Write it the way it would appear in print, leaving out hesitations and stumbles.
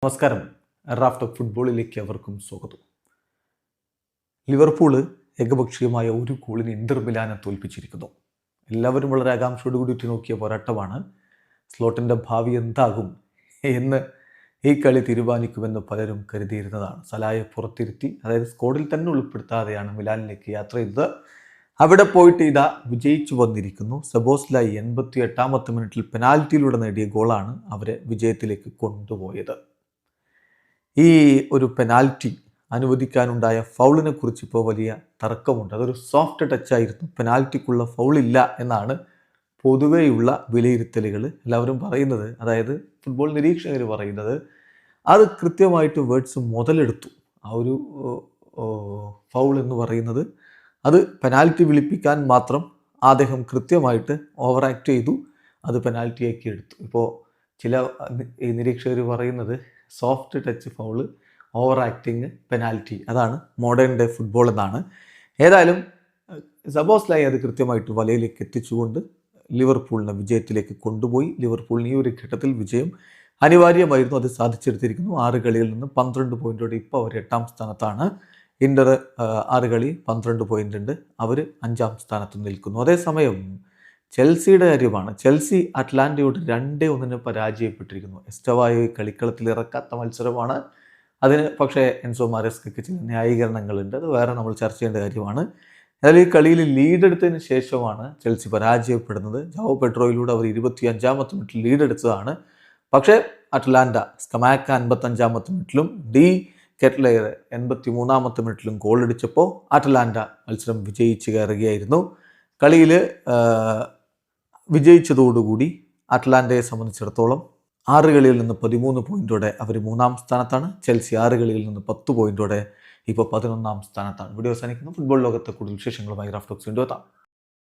നമസ്കാരം. Raft of ഫുട്ബോളിലേക്ക് അവർക്കും സ്വാഗതം. ലിവർപൂള് ഏകപക്ഷീയമായ ഒരു ഗോളിന് ഇന്റർ മിലാനെ തോൽപ്പിച്ചിരിക്കുന്നു. എല്ലാവരും വളരെ ആകാംക്ഷയോട് കൂടി ഉറ്റുനോക്കിയ പോരാട്ടമാണ്. സ്ലോട്ടിൻ്റെ ഭാവി എന്താകും എന്ന് ഈ കളി തീരുമാനിക്കുമെന്ന് പലരും കരുതിയിരുന്നതാണ്. സലായെ പുറത്തിരുത്തി, അതായത് സ്ക്വാഡിൽ തന്നെ ഉൾപ്പെടുത്താതെയാണ് മിലാനിലേക്ക് യാത്ര ചെയ്തത്. അവിടെ പോയിട്ട് ഇതാ വിജയിച്ചു വന്നിരിക്കുന്നു. സബോസ്ലായി 88-ാമത്തെ മിനിറ്റിൽ പെനാൽറ്റിയിലൂടെ നേടിയ ഗോളാണ് അവരെ വിജയത്തിലേക്ക് കൊണ്ടുപോയത്. ഈ ഒരു പെനാൽറ്റി അനുവദിക്കാനുണ്ടായ ഫൗളിനെ കുറിച്ച് ഇപ്പോൾ വലിയ തർക്കമുണ്ട്. അതൊരു സോഫ്റ്റ് ടച്ചായിരുന്നു, പെനാൽറ്റിക്കുള്ള ഫൗളില്ല എന്നാണ് പൊതുവെയുള്ള വിലയിരുത്തലുകൾ എല്ലാവരും പറയുന്നത്. അതായത് ഫുട്ബോൾ നിരീക്ഷകർ പറയുന്നത് അത് കൃത്യമായിട്ട് വേർഡ്സ് മുതലെടുത്തു. ആ ഒരു ഫൗൾ എന്ന് പറയുന്നത് അത് പെനാൽറ്റി വിളിപ്പിക്കാൻ മാത്രം അദ്ദേഹം കൃത്യമായിട്ട് ഓവർ ആക്ട് ചെയ്തു, അത് പെനാൽറ്റിയാക്കി എടുത്തു. ഇപ്പോൾ ചില നിരീക്ഷകർ പറയുന്നത് soft touch foul, over acting, penalty, അതാണ് മോഡേൺ ഡേ ഫുട്ബോൾ എന്നാണ്. ഏതായാലും സബോസ്ലായി അത് കൃത്യമായിട്ട് വലയിലേക്ക് എത്തിച്ചുകൊണ്ട് ലിവർപൂളിനെ വിജയത്തിലേക്ക് കൊണ്ടുപോയി. ലിവർപൂളിന് ഈ ഒരു ഘട്ടത്തിൽ വിജയം അനിവാര്യമായിരുന്നു, അത് സാധിച്ചെടുത്തിരിക്കുന്നു. 6 കളിയിൽ നിന്ന് 12 പോയിന്റോടെ ഇപ്പോൾ അവർ 8-ാം സ്ഥാനത്താണ്. ഇന്റർ 6 കളി 12 പോയിന്റ് ഉണ്ട്, അവർ 5-ാം സ്ഥാനത്ത് നിൽക്കുന്നു. അതേസമയം ചെൽസിയുടെ കാര്യമാണ്. ചെൽസി അറ്റ്ലാന്റയോട് 2-1 പരാജയപ്പെട്ടിരിക്കുന്നു. എസ്റ്റവായെ കളിക്കളത്തിൽ ഇറക്കാത്ത മത്സരമാണ്. അതിന് പക്ഷേ എൻസോ മാരസ്കയ്ക്ക് ചില ന്യായീകരണങ്ങളുണ്ട്, അത് വേറെ നമ്മൾ ചർച്ച ചെയ്യേണ്ട കാര്യമാണ്. എന്നാൽ ഈ കളിയിൽ ലീഡെടുത്തതിന് ശേഷമാണ് ചെൽസി പരാജയപ്പെടുന്നത്. ജാവോ പെഡ്രോയിലൂടെ അവർ 25-ാമത്തെ മിനിറ്റിൽ ലീഡെടുത്തതാണ്. പക്ഷേ അറ്റ്ലാന്റ സ്കമാക്ക 55-ാമത്തെ മിനിറ്റിലും ഡി കെറ്റ്ലെയർ 83-ാമത്തെ മിനിറ്റിലും ഗോൾ അടിച്ചപ്പോൾ അറ്റ്ലാന്റ മത്സരം വിജയിച്ച് കയറുകയായിരുന്നു. കളിയിൽ വിജയിച്ചതോടുകൂടി അറ്റ്ലാന്റയെ സംബന്ധിച്ചിടത്തോളം 6 കളിയിൽ നിന്ന് 13 പോയിന്റോടെ അവർ 3-ാം സ്ഥാനത്താണ്. ചെൽസി 6 കളിയിൽ നിന്ന് 10 പോയിന്റോടെ ഇപ്പോൾ 11-ാം സ്ഥാനത്താണ്. വീഡിയോ അവസാനിക്കുന്നു. ഫുട്ബോൾ ലോകത്തെ കൂടുതൽ വിശേഷങ്ങളുമായി റാഫ്റ്റ് ടോക്സ് വീണ്ടും എത്താം.